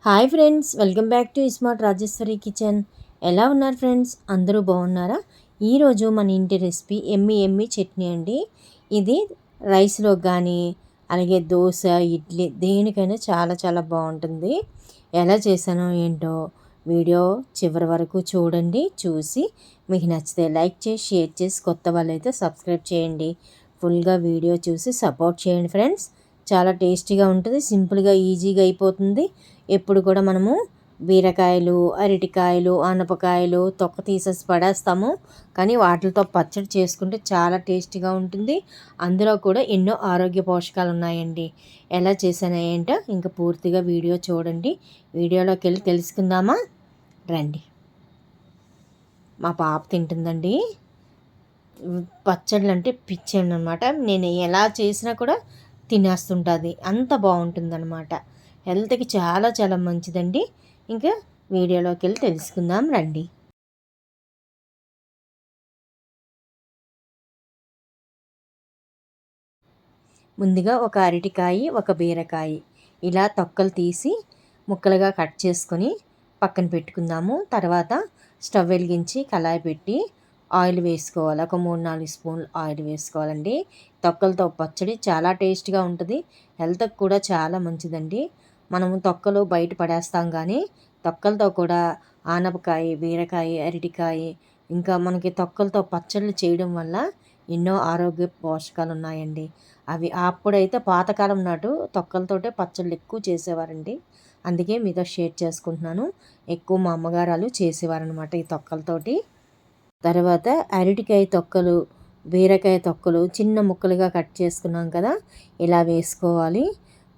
Hi friends, welcome back to smart Rajeshwari kitchen. ఎలా ఉన్నారు friends? అందరూ బాగున్నారా? ఈరోజు మన ఇంటి రెసిపీ ఎమ్మి ఎమ్మి చట్నీ అండి. ఇది రైస్లో కానీ అలాగే దోశ, ఇడ్లీ దేనికైనా చాలా చాలా బాగుంటుంది. ఎలా చేశానో ఏంటో వీడియో చివరి వరకు చూడండి. చూసి మీకు నచ్చితే లైక్ చేసి షేర్ చేసి కొత్త వాళ్ళైతే సబ్స్క్రైబ్ చేయండి. ఫుల్గా వీడియో చూసి సపోర్ట్ చేయండి ఫ్రెండ్స్. చాలా టేస్టీగా ఉంటుంది, సింపుల్గా ఈజీగా అయిపోతుంది. ఎప్పుడు కూడా మనము బీరకాయలు, అరటికాయలు, ఆనపకాయలు తొక్క తీసేసి పడేస్తాము, కానీ వాటితో పచ్చడి చేసుకుంటే చాలా టేస్టీగా ఉంటుంది. అందులో కూడా ఎన్నో ఆరోగ్య పోషకాలు ఉన్నాయండి. ఎలా చేశానో ఏంటో ఇంకా పూర్తిగా వీడియో చూడండి. వీడియోలోకి వెళ్ళి తెలుసుకుందామా రండి. మా పాప తింటుందండి. పచ్చళ్ళు అంటే పిచ్చి అనమాట. నేను ఎలా చేసినా కూడా తినేస్తుంటుంది, అంత బాగుంటుందన్నమాట. హెల్త్కి చాలా చాలా మంచిదండి. ఇంకా వీడియోలోకి వెళ్ళి తెలుసుకుందాం రండి. ముందుగా ఒక అరటికాయ, ఒక బీరకాయ ఇలా తొక్కలు తీసి ముక్కలుగా కట్ చేసుకొని పక్కన పెట్టుకుందాము. తర్వాత స్టవ్ వెలిగించి కళాయి పెట్టి ఆయిల్ వేసుకోవాలి. ఒక 3-4 స్పూన్లు ఆయిల్ వేసుకోవాలండి. తొక్కలతో పచ్చడి చాలా టేస్ట్గా ఉంటుంది, హెల్త్కి కూడా చాలా మంచిదండి. మనము తొక్కలు బయట పడేస్తాం, కానీ తొక్కలతో కూడా ఆనపకాయ, బీరకాయ, అరటికాయ ఇంకా మనకి తొక్కలతో పచ్చళ్ళు చేయడం వల్ల ఎన్నో ఆరోగ్య పోషకాలు ఉన్నాయండి. అవి అప్పుడైతే పాతకాలం నాటు తొక్కలతోటే పచ్చళ్ళు ఎక్కువ చేసేవారండి. అందుకే మీతో షేర్ చేసుకుంటున్నాను. ఎక్కువ మా అమ్మగారు చేసేవారనమాట ఈ తొక్కలతోటి. తర్వాత అరటికాయ తొక్కలు, బీరకాయ తొక్కలు చిన్న ముక్కలుగా కట్ చేసుకున్నాం కదా, ఇలా వేసుకోవాలి.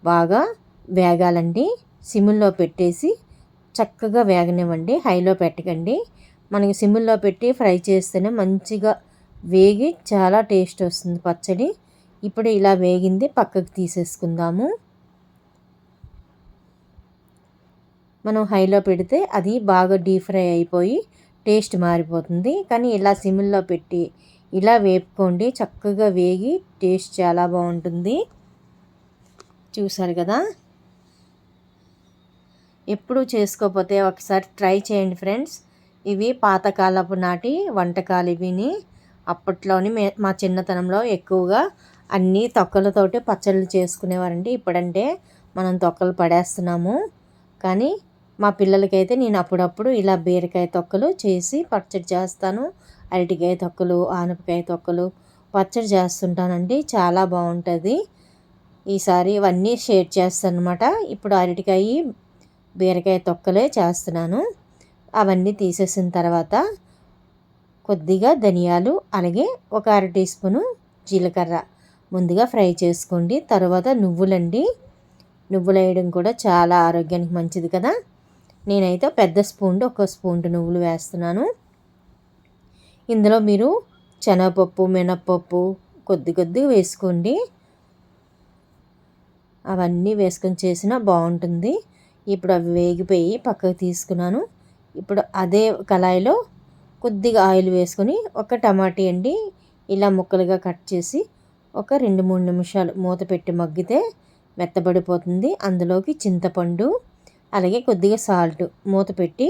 బాగా వేగాలండి. సిమ్లో పెట్టేసి చక్కగా వేగనివ్వండి, హైలో పెట్టకండి. మనకి సిమ్లో పెట్టి ఫ్రై చేస్తేనే మంచిగా వేగి చాలా టేస్ట్ వస్తుంది పచ్చడి. ఇప్పుడు ఇలా వేగింది, పక్కకు తీసేసుకుందాము. మనం హైలో పెడితే అది బాగా డీప్ ఫ్రై అయిపోయి టేస్ట్ మారిపోతుంది. కానీ ఇలా సిమ్లో పెట్టి ఇలా వేపుకోండి, చక్కగా వేగి టేస్ట్ చాలా బాగుంటుంది. చూసారు కదా, ఎప్పుడు చేసుకోకపోతే ఒకసారి ట్రై చేయండి ఫ్రెండ్స్. ఇవి పాతకాలపు నాటి వంటకాలు. ఇవిని అప్పట్లోని మా చిన్నతనంలో ఎక్కువగా అన్నీ తొక్కలతోటి పచ్చళ్ళు చేసుకునేవారండి. ఇప్పుడంటే మనం తొక్కలు పడేస్తున్నాము, కానీ మా పిల్లలకైతే నేను అప్పుడప్పుడు ఇలా బీరకాయ తొక్కలు చేసి పచ్చడి చేస్తాను. అరటికాయ తొక్కలు, ఆనపకాయ తొక్కలు పచ్చడి చేస్తుంటానండి, చాలా బాగుంటుంది. ఈసారి ఇవన్నీ షేర్ చేస్తాను అనమాట. ఇప్పుడు అరటికాయ, బీరకాయ తొక్కలే చేస్తున్నాను. అవన్నీ తీసేసిన తర్వాత కొద్దిగా ధనియాలు, అలాగే ఒక 1/2 టీ స్పూను జీలకర్ర ముందుగా ఫ్రై చేసుకోండి. తర్వాత నువ్వులండి. నువ్వులు వేయడం కూడా చాలా ఆరోగ్యానికి మంచిది కదా. నేనైతే పెద్ద స్పూన్లో 1 స్పూన్ నువ్వులు వేస్తున్నాను. ఇందులో మీరు శనగపప్పు, మినప్పప్పు కొద్దిగా వేసుకోండి. అవన్నీ వేసుకొని చేసినా బాగుంటుంది. ఇప్పుడు అవి వేగిపోయి పక్కకు తీసుకున్నాను. ఇప్పుడు అదే కళాయిలో కొద్దిగా ఆయిల్ వేసుకొని ఒక టమాటీ అండి ఇలా ముక్కలుగా కట్ చేసి ఒక 2-3 నిమిషాలు మూత పెట్టి మగ్గితే మెత్తబడిపోతుంది. అందులోకి చింతపండు, అలాగే కొద్దిగా సాల్ట్ మూత పెట్టి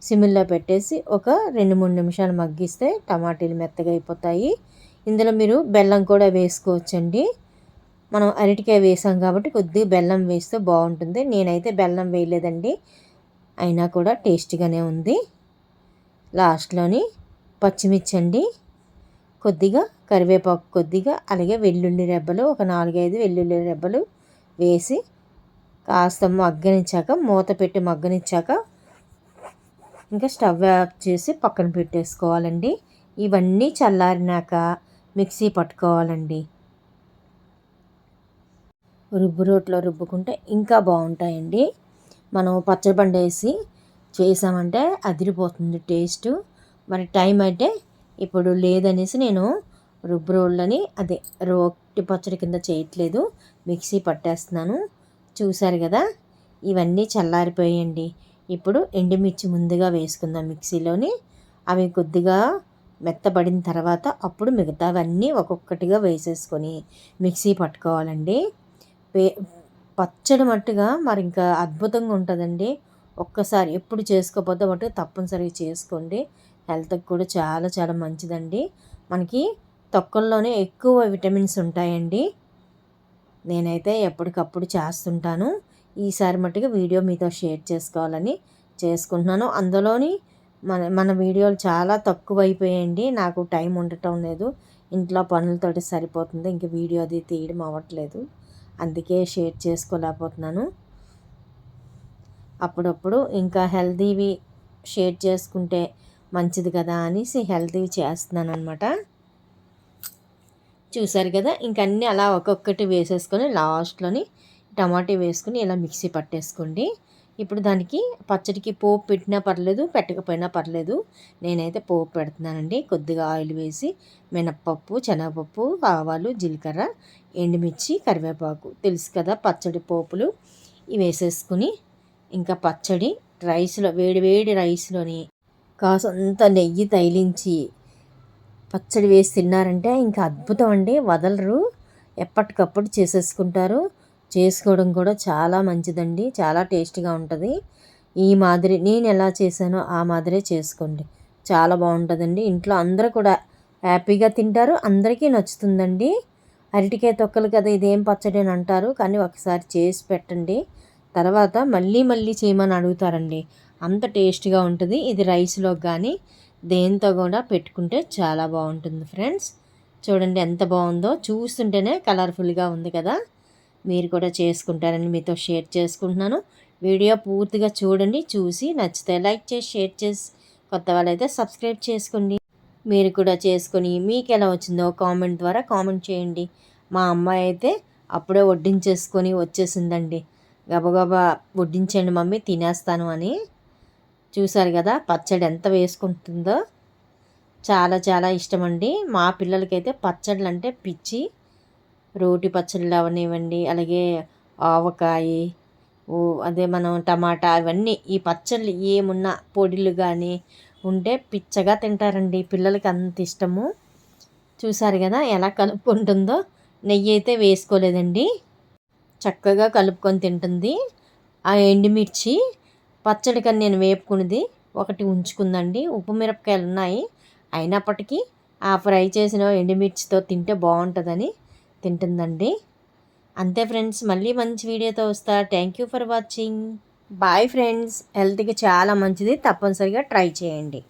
సిమ్లో పెట్టేసి ఒక 2-3 నిమిషాలు మగ్గిస్తే టమాటీలు మెత్తగా అయిపోతాయి. ఇందులో మీరు బెల్లం కూడా వేసుకోవచ్చండి. మనం అరటికాయ వేసాం కాబట్టి కొద్దిగా బెల్లం వేస్తే బాగుంటుంది. నేనైతే బెల్లం వేయలేదండి, అయినా కూడా టేస్టీగానే ఉంది. లాస్ట్లోని పచ్చిమిర్చి అండి, కొద్దిగా కరివేపాకు, కొద్దిగా అలాగే వెల్లుల్లి రెబ్బలు ఒక 4-5 వెల్లుల్లి రెబ్బలు వేసి కాస్త మగ్గనిచ్చాక మూత పెట్టి మగ్గనిచ్చాక ఇంకా స్టవ్ ఆఫ్ చేసి పక్కన పెట్టేసుకోవాలండి. ఇవన్నీ చల్లారినాక మిక్సీ పట్టుకోవాలండి. రుబ్బు రోట్లో రుబ్బుకుంటే ఇంకా బాగుంటాయండి. మనం పచ్చడి వేసి చేసామంటే అదిరిపోతుంది టేస్ట్. మరి టైం అయితే ఇప్పుడు లేదనేసి నేను రుబ్బు రోళ్ళని రోటి పచ్చడి కింద చేయట్లేదు, మిక్సీ పట్టేస్తున్నాను. చూసారు కదా, ఇవన్నీ చల్లారిపోయాయండి. ఇప్పుడు ఎండుమిర్చి ముందుగా వేసుకుందాం మిక్సీలోని. అవి కొద్దిగా మెత్తబడిన తర్వాత అప్పుడు మిగతావన్నీ ఒక్కొక్కటిగా వేసేసుకొని మిక్సీ పట్టుకోవాలండి. పచ్చడి మట్టుగా మరి ఇంకా అద్భుతంగా ఉంటుందండి. ఒక్కసారి ఎప్పుడు చేసుకోకపోతే మటుకు తప్పనిసరిగా చేసుకోండి. హెల్త్‌కి కూడా చాలా చాలా మంచిదండి. మనకి తొక్కల్లోనే ఎక్కువ విటమిన్స్ ఉంటాయండి. నేనైతే ఎప్పటికప్పుడు చేస్తుంటాను. ఈసారి మట్టుగా వీడియో మీతో షేర్ చేసుకోవాలని చేసుకుంటున్నాను. అందులోని మన మన వీడియోలు చాలా తక్కువైపోయాయండి. నాకు టైం ఉండటం లేదు. ఇంట్లో పనులతోటి సరిపోతుంది. ఇంక వీడియో అది తీయడం అవ్వట్లేదు. అందుకే షేర్ చేసుకోలేకపోతున్నాను. అప్పుడప్పుడు ఇంకా హెల్తీవి షేర్ చేసుకుంటే మంచిది కదా అనేసి హెల్తీవి చేస్తున్నానన్నమాట. చూసారు కదా, ఇంక అన్నీ అలా ఒక్కొక్కటి వేసేసుకొని లాస్ట్లోని టమాటా వేసుకొని ఇలా మిక్సీ పట్టేసుకోండి. ఇప్పుడు దానికి పచ్చడికి పోపు పెట్టినా పర్లేదు, పెట్టకపోయినా పర్లేదు. నేనైతే పోపు పెడుతున్నానండి. కొద్దిగా ఆయిల్ వేసి మినప్పప్పు, శనగపప్పు, ఆవాలు, జీలకర్ర, ఎండుమిర్చి, కరివేపాకు తెలుసు కదా పచ్చడి పోపులు, ఇవి వేసేసుకుని ఇంకా పచ్చడి రైస్లో వేడి వేడి రైస్లోని కాసంత నెయ్యి తగిలించి పచ్చడి వేసి తిన్నారంటే ఇంకా అద్భుతం అండి. వదలరు, ఎప్పటికప్పుడు చేసేసుకుంటారు. చేసుకోవడం కూడా చాలా మంచిదండి. చాలా టేస్టీగా ఉంటుంది. ఈ మాదిరి నేను ఎలా చేశానో ఆ మాదిరే చేసుకోండి. చాలా బాగుంటుందండి. ఇంట్లో అందరూ కూడా హ్యాపీగా తింటారు. అందరికీ నచ్చుతుందండి. అరటికాయ తొక్కలు కదా ఇదేం పచ్చడి అని అంటారు, కానీ ఒకసారి చేసి పెట్టండి. తర్వాత మళ్ళీ మళ్ళీ చేయమని అడుగుతారండి. అంత టేస్ట్గా ఉంటుంది. ఇది రైస్లోకి కానీ దేంతో కూడా పెట్టుకుంటే చాలా బాగుంటుంది ఫ్రెండ్స్. చూడండి ఎంత బాగుందో, చూస్తుంటేనే కలర్ఫుల్గా ఉంది కదా. మీరు కూడా చేసుకుంటారని మీతో షేర్ చేసుకుంటున్నాను. వీడియో పూర్తిగా చూడండి. చూసి నచ్చితే లైక్ చేసి షేర్ చేసి కొత్త వాళ్ళైతే సబ్స్క్రైబ్ చేసుకోండి. మీరు కూడా చేసుకొని మీకు ఎలా వచ్చిందో కామెంట్ ద్వారా కామెంట్ చేయండి. మా అమ్మాయి అయితే అప్పుడే వడ్డించేసుకొని వచ్చేసిందండి. గబగబా వడ్డించండి మమ్మీ తినేస్తాను అని. చూసారు కదా పచ్చడి ఎంత వేసుకుంటుందో. చాలా చాలా ఇష్టమండి. మా పిల్లలకైతే పచ్చళ్ళు అంటే పిచ్చి. రోటి పచ్చళ్ళు అవనివ్వండి, అలాగే ఆవకాయ, అదే మనం టమాటా, ఇవన్నీ ఈ పచ్చళ్ళు ఏమున్నా పొడిలు కానీ ఉంటే పిచ్చగా తింటారండి. పిల్లలకి అంత ఇష్టము. చూసారు కదా ఎలా కలుపుకుంటుందో. నెయ్యి అయితే వేసుకోలేదండి, చక్కగా కలుపుకొని తింటుంది. ఆ ఎండుమిర్చి పచ్చడికని నేను వేపుకున్నది ఒకటి ఉంచుకుందండి. ఉప్పు మిరపకాయలు ఉన్నాయి, అయినప్పటికీ ఆ ఫ్రై చేసిన ఎండుమిర్చితో తింటే బాగుంటుందని తింటుందండి. అంతే ఫ్రెండ్స్, మళ్ళీ మంచి వీడియోతో వస్తా. Thank you for watching. Bye friends. హెల్త్కి చాలా మంచిది, తప్పనిసరిగా ట్రై చేయండి.